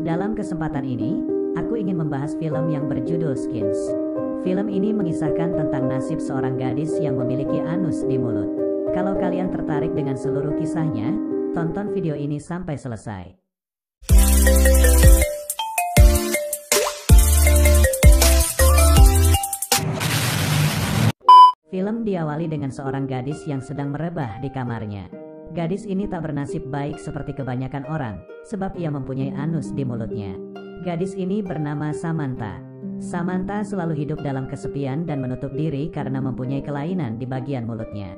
Dalam kesempatan ini, aku ingin membahas film yang berjudul Skins. Film ini mengisahkan tentang nasib seorang gadis yang memiliki anus di mulut. Kalau kalian tertarik dengan seluruh kisahnya, tonton video ini sampai selesai. Film diawali dengan seorang gadis yang sedang merebah di kamarnya. Gadis ini tak bernasib baik seperti kebanyakan orang, sebab ia mempunyai anus di mulutnya. Gadis ini bernama Samantha. Samantha selalu hidup dalam kesepian dan menutup diri karena mempunyai kelainan di bagian mulutnya.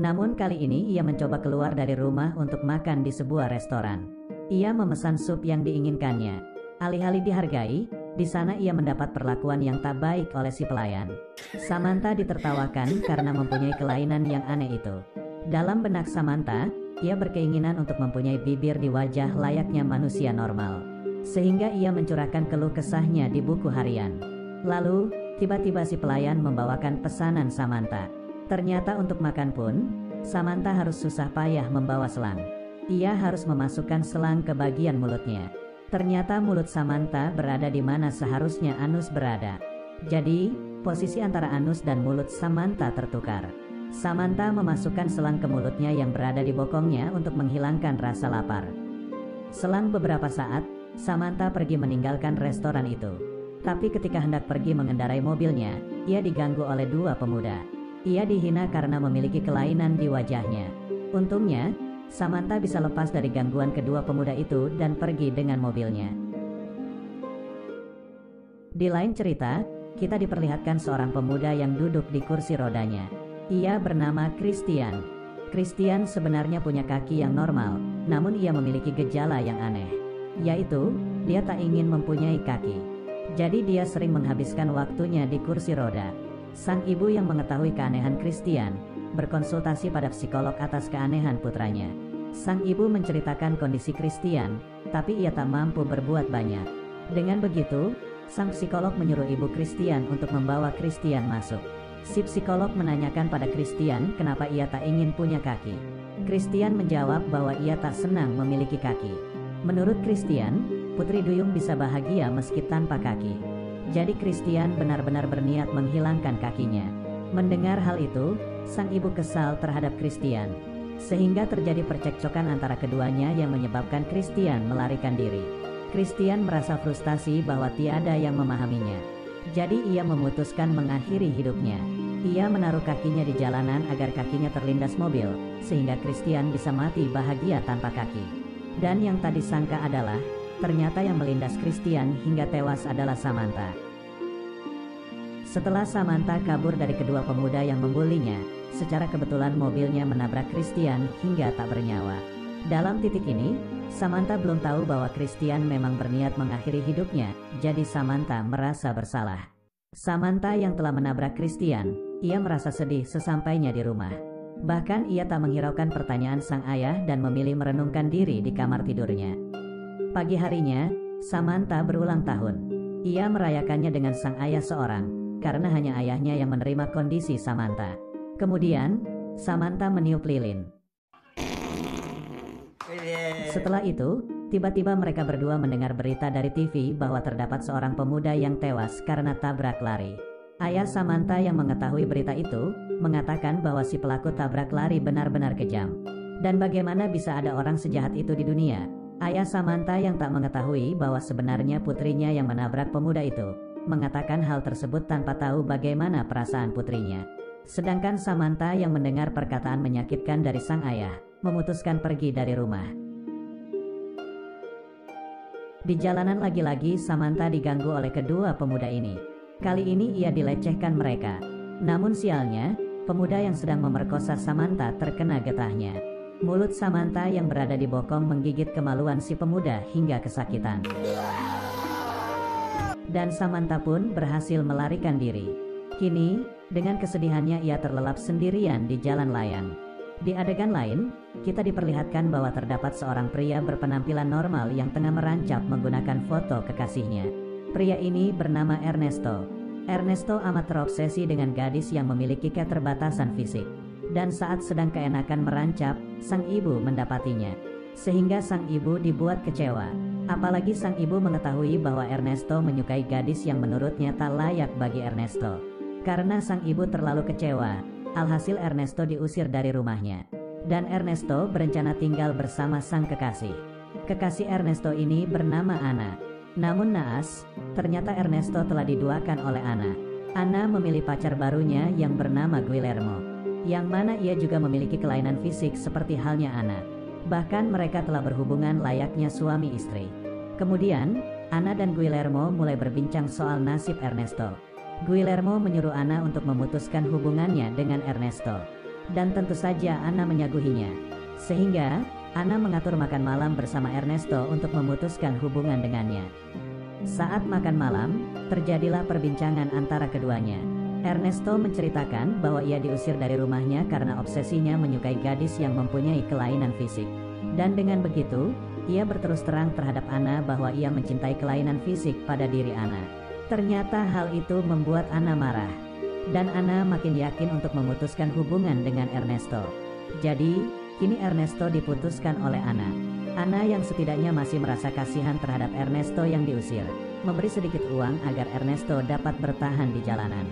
Namun kali ini ia mencoba keluar dari rumah untuk makan di sebuah restoran. Ia memesan sup yang diinginkannya. Alih-alih dihargai, di sana ia mendapat perlakuan yang tak baik oleh si pelayan. Samantha ditertawakan karena mempunyai kelainan yang aneh itu. Dalam benak Samantha, ia berkeinginan untuk mempunyai bibir di wajah layaknya manusia normal. Sehingga ia mencurahkan keluh kesahnya di buku harian. Lalu, tiba-tiba si pelayan membawakan pesanan Samantha. Ternyata untuk makan pun, Samantha harus susah payah membawa selang. Ia harus memasukkan selang ke bagian mulutnya. Ternyata mulut Samantha berada di mana seharusnya anus berada. Jadi, posisi antara anus dan mulut Samantha tertukar. Samantha memasukkan selang ke mulutnya yang berada di bokongnya untuk menghilangkan rasa lapar. Selang beberapa saat, Samantha pergi meninggalkan restoran itu. Tapi ketika hendak pergi mengendarai mobilnya, ia diganggu oleh dua pemuda. Ia dihina karena memiliki kelainan di wajahnya. Untungnya, Samantha bisa lepas dari gangguan kedua pemuda itu dan pergi dengan mobilnya. Di lain cerita, kita diperlihatkan seorang pemuda yang duduk di kursi rodanya. Ia bernama Christian. Christian sebenarnya punya kaki yang normal, namun ia memiliki gejala yang aneh, yaitu dia tak ingin mempunyai kaki. Jadi dia sering menghabiskan waktunya di kursi roda. Sang ibu yang mengetahui keanehan Christian berkonsultasi pada psikolog atas keanehan putranya. Sang ibu menceritakan kondisi Christian, tapi ia tak mampu berbuat banyak. Dengan begitu, sang psikolog menyuruh ibu Christian untuk membawa Christian masuk. Si psikolog menanyakan pada Christian kenapa ia tak ingin punya kaki. Christian menjawab bahwa ia tak senang memiliki kaki. Menurut Christian, Putri Duyung bisa bahagia meski tanpa kaki. Jadi Christian benar-benar berniat menghilangkan kakinya. Mendengar hal itu, sang ibu kesal terhadap Christian. Sehingga terjadi percekcokan antara keduanya yang menyebabkan Christian melarikan diri. Christian merasa frustasi bahwa tiada yang memahaminya. Jadi ia memutuskan mengakhiri hidupnya. Ia menaruh kakinya di jalanan agar kakinya terlindas mobil, sehingga Christian bisa mati bahagia tanpa kaki. Dan yang tak disangka adalah, ternyata yang melindas Christian hingga tewas adalah Samantha. Setelah Samantha kabur dari kedua pemuda yang membulinya, secara kebetulan mobilnya menabrak Christian hingga tak bernyawa. Dalam titik ini, Samantha belum tahu bahwa Christian memang berniat mengakhiri hidupnya, jadi Samantha merasa bersalah. Samantha yang telah menabrak Christian, ia merasa sedih sesampainya di rumah. Bahkan ia tak menghiraukan pertanyaan sang ayah dan memilih merenungkan diri di kamar tidurnya. Pagi harinya, Samantha berulang tahun. Ia merayakannya dengan sang ayah seorang, karena hanya ayahnya yang menerima kondisi Samantha. Kemudian, Samantha meniup lilin. Setelah itu, tiba-tiba mereka berdua mendengar berita dari TV bahwa terdapat seorang pemuda yang tewas karena tabrak lari. Ayah Samantha yang mengetahui berita itu, mengatakan bahwa si pelaku tabrak lari benar-benar kejam. Dan bagaimana bisa ada orang sejahat itu di dunia? Ayah Samantha yang tak mengetahui bahwa sebenarnya putrinya yang menabrak pemuda itu, mengatakan hal tersebut tanpa tahu bagaimana perasaan putrinya. Sedangkan Samantha yang mendengar perkataan menyakitkan dari sang ayah, memutuskan pergi dari rumah. Di jalanan lagi-lagi Samantha diganggu oleh kedua pemuda ini. Kali ini ia dilecehkan mereka. Namun sialnya, pemuda yang sedang memerkosa Samantha terkena getahnya. Mulut Samantha yang berada di bokong menggigit kemaluan si pemuda hingga kesakitan. Dan Samantha pun berhasil melarikan diri. Kini, dengan kesedihannya ia terlelap sendirian di jalan layang. Di adegan lain, kita diperlihatkan bahwa terdapat seorang pria berpenampilan normal yang tengah merancap menggunakan foto kekasihnya. Pria ini bernama Ernesto. Ernesto amat terobsesi dengan gadis yang memiliki keterbatasan fisik. Dan saat sedang keenakan merancap, sang ibu mendapatinya. Sehingga sang ibu dibuat kecewa. Apalagi sang ibu mengetahui bahwa Ernesto menyukai gadis yang menurutnya tak layak bagi Ernesto. Karena sang ibu terlalu kecewa, alhasil Ernesto diusir dari rumahnya. Dan Ernesto berencana tinggal bersama sang kekasih. Kekasih Ernesto ini bernama Ana. Namun naas, ternyata Ernesto telah diduakan oleh Ana. Ana memilih pacar barunya yang bernama Guillermo, yang mana ia juga memiliki kelainan fisik seperti halnya Ana. Bahkan mereka telah berhubungan layaknya suami istri. Kemudian, Ana dan Guillermo mulai berbincang soal nasib Ernesto. Guillermo menyuruh Ana untuk memutuskan hubungannya dengan Ernesto. Dan tentu saja Ana menyaguhinya. Sehingga, Ana mengatur makan malam bersama Ernesto untuk memutuskan hubungan dengannya. Saat makan malam, terjadilah perbincangan antara keduanya. Ernesto menceritakan bahwa ia diusir dari rumahnya karena obsesinya menyukai gadis yang mempunyai kelainan fisik. Dan dengan begitu, ia berterus terang terhadap Ana bahwa ia mencintai kelainan fisik pada diri Ana. Ternyata hal itu membuat Ana marah. Dan Ana makin yakin untuk memutuskan hubungan dengan Ernesto. Jadi, kini Ernesto diputuskan oleh Ana. Ana yang setidaknya masih merasa kasihan terhadap Ernesto yang diusir, memberi sedikit uang agar Ernesto dapat bertahan di jalanan.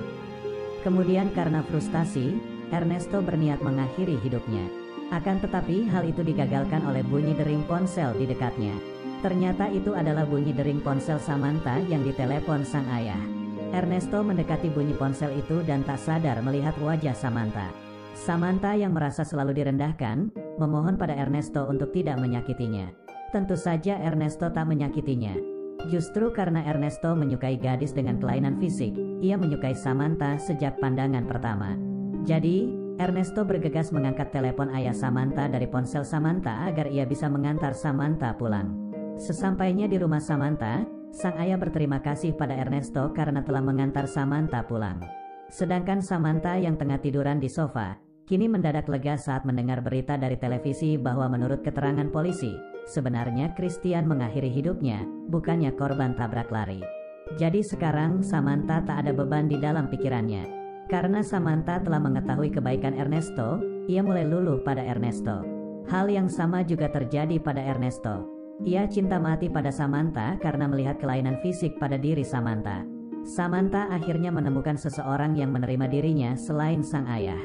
Kemudian karena frustasi, Ernesto berniat mengakhiri hidupnya. Akan tetapi hal itu digagalkan oleh bunyi dering ponsel di dekatnya. Ternyata itu adalah bunyi dering ponsel Samantha yang ditelepon sang ayah. Ernesto mendekati bunyi ponsel itu dan tak sadar melihat wajah Samantha. Samantha yang merasa selalu direndahkan, memohon pada Ernesto untuk tidak menyakitinya. Tentu saja Ernesto tak menyakitinya. Justru karena Ernesto menyukai gadis dengan kelainan fisik, ia menyukai Samantha sejak pandangan pertama. Jadi, Ernesto bergegas mengangkat telepon ayah Samantha dari ponsel Samantha agar ia bisa mengantar Samantha pulang. Sesampainya di rumah Samantha, sang ayah berterima kasih pada Ernesto karena telah mengantar Samantha pulang. Sedangkan Samantha yang tengah tiduran di sofa, kini mendadak lega saat mendengar berita dari televisi bahwa menurut keterangan polisi, sebenarnya Christian mengakhiri hidupnya, bukannya korban tabrak lari. Jadi sekarang Samantha tak ada beban di dalam pikirannya. Karena Samantha telah mengetahui kebaikan Ernesto, ia mulai luluh pada Ernesto. Hal yang sama juga terjadi pada Ernesto. Ia cinta mati pada Samantha karena melihat kelainan fisik pada diri Samantha. Samantha akhirnya menemukan seseorang yang menerima dirinya selain sang ayah.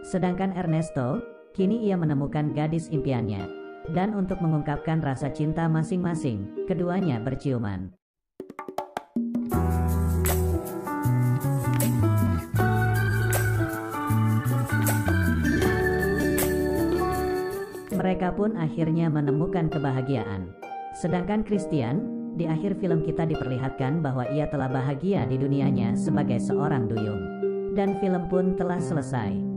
Sedangkan Ernesto, kini ia menemukan gadis impiannya. Dan untuk mengungkapkan rasa cinta masing-masing, keduanya berciuman. Mereka pun akhirnya menemukan kebahagiaan. Sedangkan Christian, di akhir film kita diperlihatkan bahwa ia telah bahagia di dunianya sebagai seorang duyung. Dan film pun telah selesai.